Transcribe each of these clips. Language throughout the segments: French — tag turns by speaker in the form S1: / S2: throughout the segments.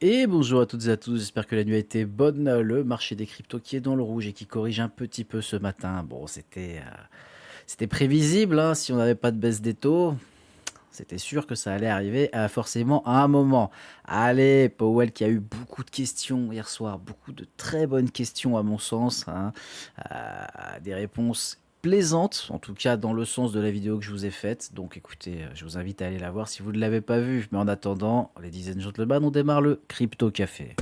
S1: Et bonjour à toutes et à tous, j'espère que la nuit a été bonne. Le marché des cryptos qui est dans le rouge et qui corrige un petit peu ce matin. Bon, c'était prévisible, hein, si on n'avait pas de baisse des taux, c'était sûr que ça allait arriver forcément à un moment. Allez, Powell qui a eu beaucoup de questions hier soir, beaucoup de très bonnes questions à mon sens, hein, des réponses plaisantes, en tout cas dans le sens de la vidéo que je vous ai faite. Donc écoutez, je vous invite à aller la voir si vous ne l'avez pas vue. Mais en attendant, ladies and gentlemen, on démarre le Crypto Café.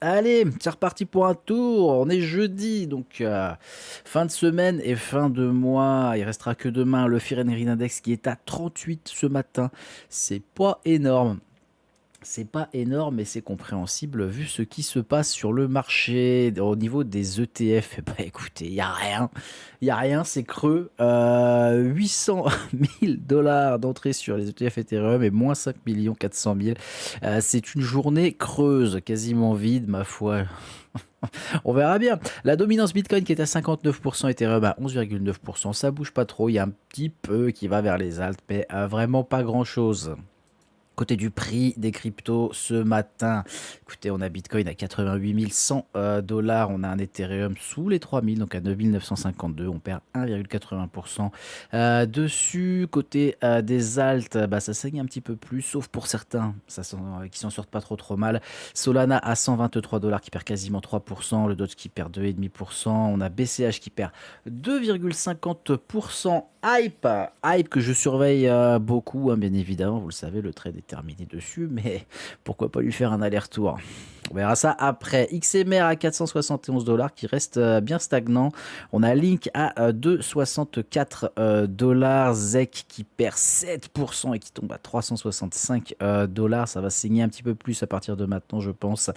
S1: Allez, c'est reparti pour un tour. On est jeudi, donc fin de semaine et fin de mois. Il restera que demain le Fear and Greed Index qui est à 38 ce matin. C'est pas énorme. C'est pas énorme, mais c'est compréhensible vu ce qui se passe sur le marché au niveau des ETF. Bah écoutez, il y a rien, il y a rien, c'est creux. 800 000 dollars d'entrée sur les ETF Ethereum et moins 5 400 000. C'est une journée creuse, quasiment vide, ma foi. On verra bien. La dominance Bitcoin qui est à 59%, Ethereum à 11,9%. Ça bouge pas trop. Il y a un petit peu qui va vers les altes, mais vraiment pas grand chose. Côté du prix des cryptos ce matin, écoutez, on a Bitcoin à 88 100 dollars, on a un Ethereum sous les 3000, donc à 9 952, on perd 1,80% dessus. Côté des alts, bah, ça saigne un petit peu plus, sauf pour certains qui s'en sortent pas trop mal. Solana à 123 dollars qui perd quasiment 3%, le Doge qui perd 2,5%, on a BCH qui perd 2,50%. Hype que je surveille beaucoup, hein, bien évidemment, vous le savez, le trade est terminé dessus, mais pourquoi pas lui faire un aller-retour. On verra ça après. XMR à 471 dollars qui reste bien stagnant. On a Link à 2,64 dollars. ZEC qui perd 7% et qui tombe à 365 dollars. Ça va saigner un petit peu plus à partir de maintenant, je pense.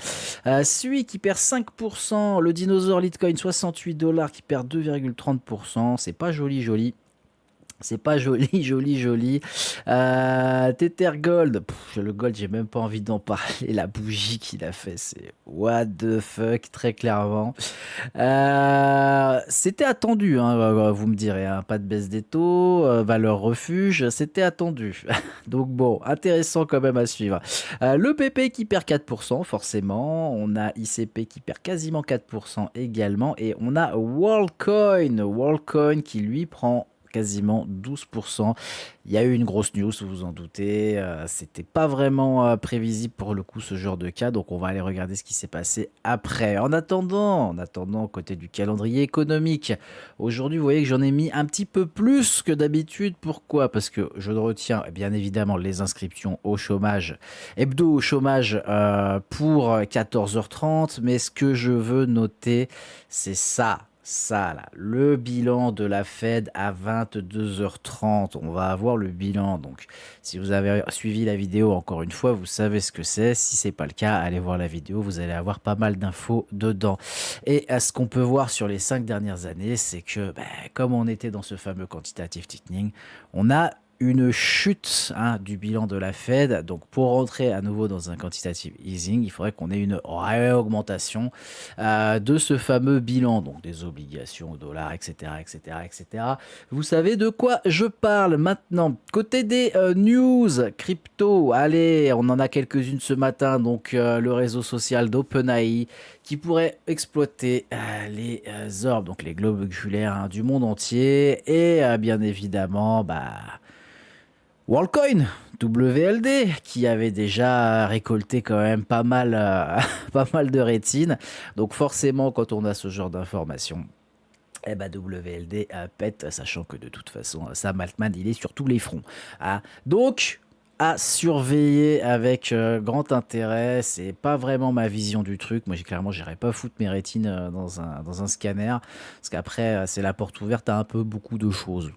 S1: Sui qui perd 5%. Le dinosaure Litecoin 68 dollars qui perd 2,30%. C'est pas joli. C'est pas joli, joli. Tether Gold, le Gold, j'ai même pas envie d'en parler. La bougie qu'il a fait, c'est what the fuck, très clairement. C'était attendu, hein, vous me direz, hein, pas de baisse des taux, valeur refuge, c'était attendu. Donc bon, intéressant quand même à suivre. Le PP qui perd 4%, forcément. On a ICP qui perd quasiment 4% également. Et on a Worldcoin qui lui prend quasiment 12%. Il y a eu une grosse news, vous vous en doutez. C'était pas vraiment prévisible pour le coup ce genre de cas, donc on va aller regarder ce qui s'est passé après. En attendant, côté du calendrier économique, aujourd'hui, vous voyez que j'en ai mis un petit peu plus que d'habitude. Pourquoi? Parce que je retiens bien évidemment les inscriptions au chômage, hebdo au chômage pour 14h30, mais ce que je veux noter, c'est ça là, le bilan de la Fed à 22h30. On va avoir le bilan. Donc, si vous avez suivi la vidéo encore une fois, vous savez ce que c'est. Si c'est pas le cas, allez voir la vidéo. Vous allez avoir pas mal d'infos dedans. Et ce qu'on peut voir sur les 5 dernières années, c'est que, comme on était dans ce fameux quantitative tightening, on a une chute, hein, du bilan de la Fed. Donc, pour rentrer à nouveau dans un quantitative easing, il faudrait qu'on ait une réaugmentation de ce fameux bilan, donc des obligations au dollar, etc. Vous savez de quoi je parle maintenant. Côté des news crypto, allez, on en a quelques-unes ce matin. Donc, le réseau social d'OpenAI qui pourrait exploiter les orbes, donc les globes oculaires, hein, du monde entier. Et bien évidemment, WorldCoin, WLD, qui avait déjà récolté quand même pas mal, pas mal de rétine. Donc forcément, quand on a ce genre d'informations, WLD pète, sachant que de toute façon, Sam Altman, il est sur tous les fronts, hein. Donc, à surveiller avec grand intérêt. C'est pas vraiment ma vision du truc. Moi, clairement, j'irais pas foutre mes rétines dans un scanner, parce qu'après, c'est la porte ouverte à un peu beaucoup de choses.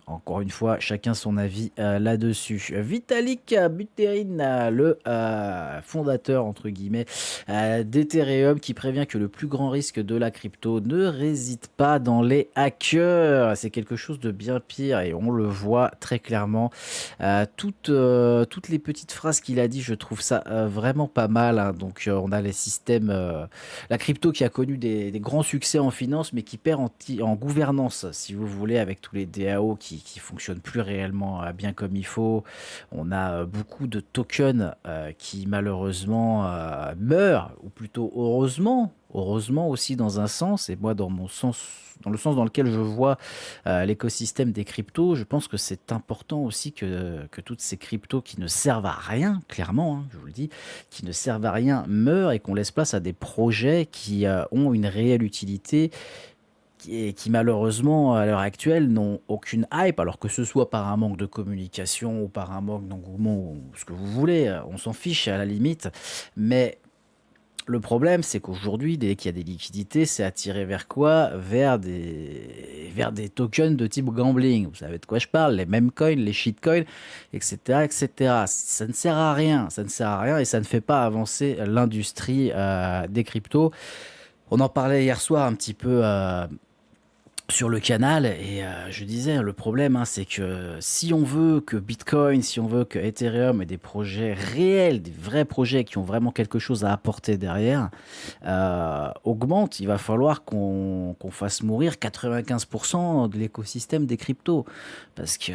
S1: Encore une fois, chacun son avis là-dessus. Vitalik Buterin, le fondateur, entre guillemets, d'Ethereum, qui prévient que le plus grand risque de la crypto ne réside pas dans les hackers. C'est quelque chose de bien pire et on le voit très clairement. Toutes les petites phrases qu'il a dit, je trouve ça vraiment pas mal, hein. Donc, on a les systèmes, la crypto qui a connu des grands succès en finance, mais qui perd en gouvernance, si vous voulez, avec tous les DAO qui fonctionnent plus réellement bien comme il faut. On a beaucoup de tokens qui malheureusement meurent, ou plutôt heureusement aussi dans un sens, et moi dans le sens dans lequel je vois l'écosystème des cryptos, je pense que c'est important aussi que toutes ces cryptos qui ne servent à rien, clairement, hein, je vous le dis, qui ne servent à rien meurent et qu'on laisse place à des projets qui ont une réelle utilité qui malheureusement à l'heure actuelle n'ont aucune hype, alors que ce soit par un manque de communication ou par un manque d'engouement ou ce que vous voulez, on s'en fiche à la limite. Mais le problème, c'est qu'aujourd'hui, dès qu'il y a des liquidités, c'est attiré vers quoi? Vers des tokens de type gambling. Vous savez de quoi je parle? Les meme coins, les shitcoins, etc., etc. Ça ne sert à rien. Ça ne sert à rien et ça ne fait pas avancer l'industrie des cryptos. On en parlait hier soir un petit peu sur le canal et je disais le problème, hein, c'est que si on veut que Bitcoin, si on veut que Ethereum ait des projets réels, des vrais projets qui ont vraiment quelque chose à apporter derrière, augmente, il va falloir qu'on fasse mourir 95% de l'écosystème des cryptos. Parce que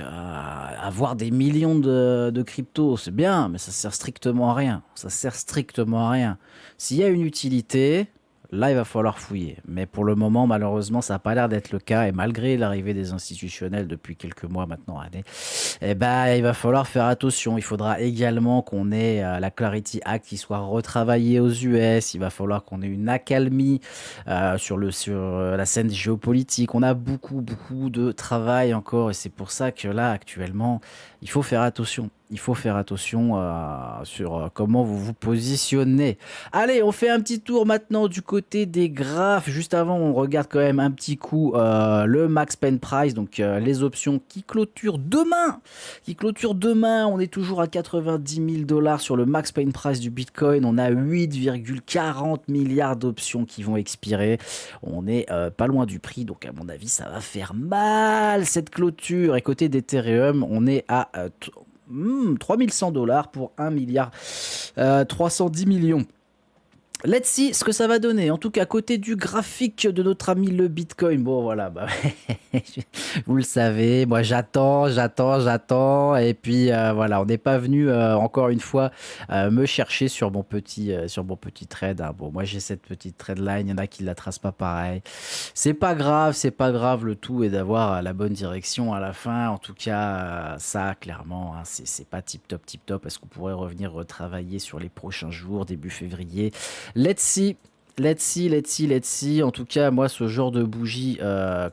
S1: avoir des millions de cryptos, c'est bien, mais ça sert strictement à rien. Ça sert strictement à rien. S'il y a une utilité, là, il va falloir fouiller. Mais pour le moment, malheureusement, ça n'a pas l'air d'être le cas. Et malgré l'arrivée des institutionnels depuis quelques mois maintenant, années, eh ben, il va falloir faire attention. Il faudra également qu'on ait la Clarity Act qui soit retravaillée aux US. Il va falloir qu'on ait une accalmie sur la scène géopolitique. On a beaucoup, beaucoup de travail encore. Et c'est pour ça que là, actuellement, il faut faire attention. Il faut faire attention sur comment vous vous positionnez. Allez, on fait un petit tour maintenant du côté des graphes. Juste avant, on regarde quand même un petit coup le Max Pain Price, donc les options qui clôturent demain. On est toujours à 90 000 dollars sur le Max Pain Price du Bitcoin. On a 8,40 milliards d'options qui vont expirer. On est pas loin du prix, donc à mon avis, ça va faire mal cette clôture. Et côté d'Ethereum, on est à 3100 dollars pour 1 milliard 310 millions. Let's see ce que ça va donner. En tout cas, côté du graphique de notre ami le Bitcoin. Bon, voilà, bah, vous le savez. Moi, j'attends. Et puis, voilà, on n'est pas venu, encore une fois, me chercher sur mon petit trade, hein. Bon, moi, j'ai cette petite trade line. Il y en a qui ne la tracent pas pareil. C'est pas grave. Le tout est d'avoir la bonne direction à la fin. En tout cas, ça, clairement, hein, c'est pas tip top. Est-ce qu'on pourrait revenir retravailler sur les prochains jours, début février? Let's see. En tout cas, moi, ce genre de bougie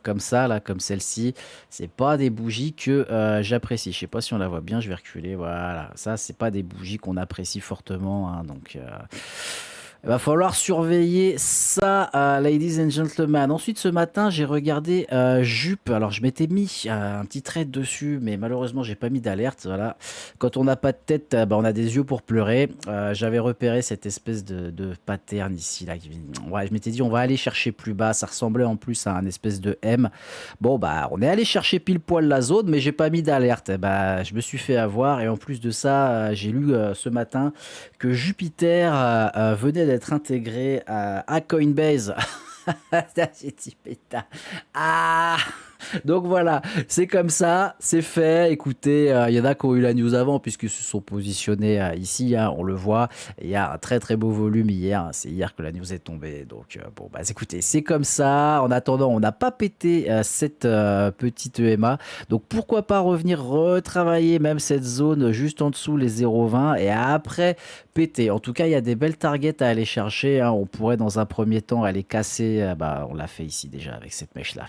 S1: comme ça, là, comme celle-ci, c'est pas des bougies que j'apprécie. Je sais pas si on la voit bien, je vais reculer. Voilà, ça, c'est pas des bougies qu'on apprécie fortement, hein, donc, il va falloir surveiller ça, ladies and gentlemen. Ensuite, ce matin, j'ai regardé Jup. Alors, je m'étais mis un petit trade dessus, mais malheureusement, j'ai pas mis d'alerte. Voilà. Quand on n'a pas de tête, bah, on a des yeux pour pleurer. J'avais repéré cette espèce de pattern ici, là. Ouais, je m'étais dit, on va aller chercher plus bas. Ça ressemblait en plus à un espèce de M. Bon, bah, on est allé chercher pile poil la zone, mais j'ai pas mis d'alerte. Bah, je me suis fait avoir. Et en plus de ça, j'ai lu ce matin que Jupiter venait d'être intégré à Coinbase. J'ai dit, putain. Ah! Donc voilà, c'est comme ça, c'est fait. Écoutez, il y en a qui ont eu la news avant puisqu'ils se sont positionnés ici, hein, on le voit. Il y a un très très beau volume hier, hein, c'est hier que la news est tombée. Donc bon, bah écoutez, c'est comme ça. En attendant, on n'a pas pété cette petite EMA. Donc pourquoi pas revenir retravailler même cette zone juste en dessous les 0,20 et après péter. En tout cas, il y a des belles targets à aller chercher, hein. On pourrait dans un premier temps aller casser, bah, on l'a fait ici déjà avec cette mèche là.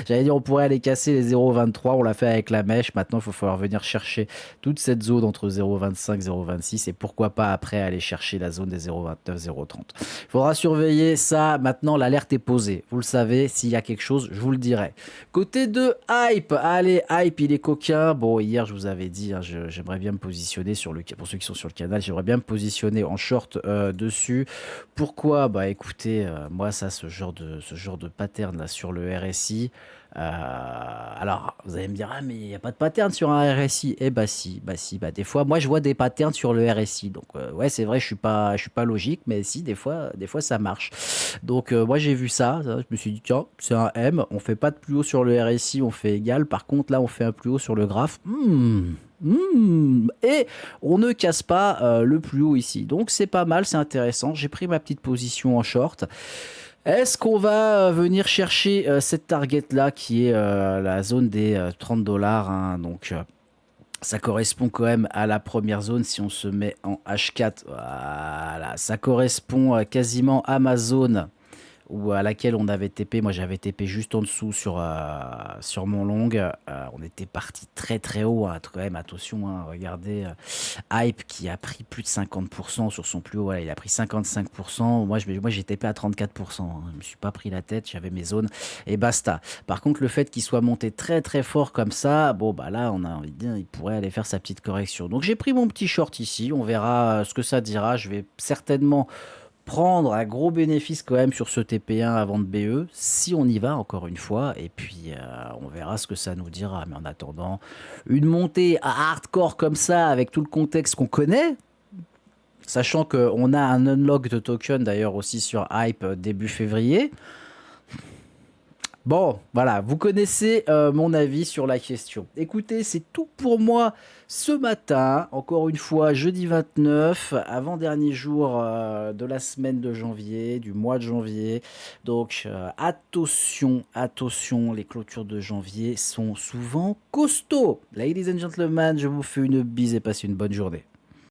S1: J'allais dire, on pourrait aller casser les 0,23, on l'a fait avec la mèche. Maintenant, il faut falloir venir chercher toute cette zone entre 0,25 et 0,26 et pourquoi pas après aller chercher la zone des 0,29, 0,30. Il faudra surveiller ça. Maintenant, l'alerte est posée. Vous le savez, s'il y a quelque chose, je vous le dirai. Côté de Hype, allez, Hype, il est coquin. Bon, hier, je vous avais dit, hein, j'aimerais bien me positionner sur le, pour ceux qui sont sur le canal, j'aimerais bien me positionner en short dessus. Pourquoi? Bah écoutez, moi, ça, ce genre de pattern là sur le RSI. Alors, vous allez me dire, ah, mais il n'y a pas de pattern sur un RSI. Eh bah si, bah des fois, moi je vois des patterns sur le RSI. Donc, ouais, c'est vrai, je suis pas logique, mais si, des fois ça marche. Donc, moi j'ai vu ça, je me suis dit, tiens, c'est un M, on fait pas de plus haut sur le RSI, on fait égal. Par contre, là, on fait un plus haut sur le graphe. Et on ne casse pas le plus haut ici. Donc, c'est pas mal, c'est intéressant. J'ai pris ma petite position en short. Est-ce qu'on va venir chercher cette target-là qui est la zone des 30 dollars, hein, donc ça correspond quand même à la première zone si on se met en H4. Voilà, ça correspond quasiment à ma zone ou à laquelle on avait TP. Moi, j'avais TP juste en dessous sur mon long. On était parti très très haut, hein, quand même. Attention, hein, regardez, Hype qui a pris plus de 50% sur son plus haut. Voilà, il a pris 55%. Moi, j'ai TP à 34%, hein. Je me suis pas pris la tête. J'avais mes zones et basta. Par contre, le fait qu'il soit monté très très fort comme ça, bon, bah là, on a envie de dire, il pourrait aller faire sa petite correction. Donc, j'ai pris mon petit short ici. On verra ce que ça dira. Je vais certainement prendre un gros bénéfice quand même sur ce TP1 avant de BE, si on y va encore une fois, et puis on verra ce que ça nous dira. Mais en attendant, une montée à hardcore comme ça, avec tout le contexte qu'on connaît, sachant qu'on a un unlock de token d'ailleurs aussi sur Hype début février. Bon, voilà, vous connaissez mon avis sur la question. Écoutez, c'est tout pour moi ce matin. Encore une fois, jeudi 29, avant-dernier jour de la semaine de janvier, du mois de janvier. Donc, attention, attention, les clôtures de janvier sont souvent costauds. Ladies and gentlemen, je vous fais une bise et passez une bonne journée.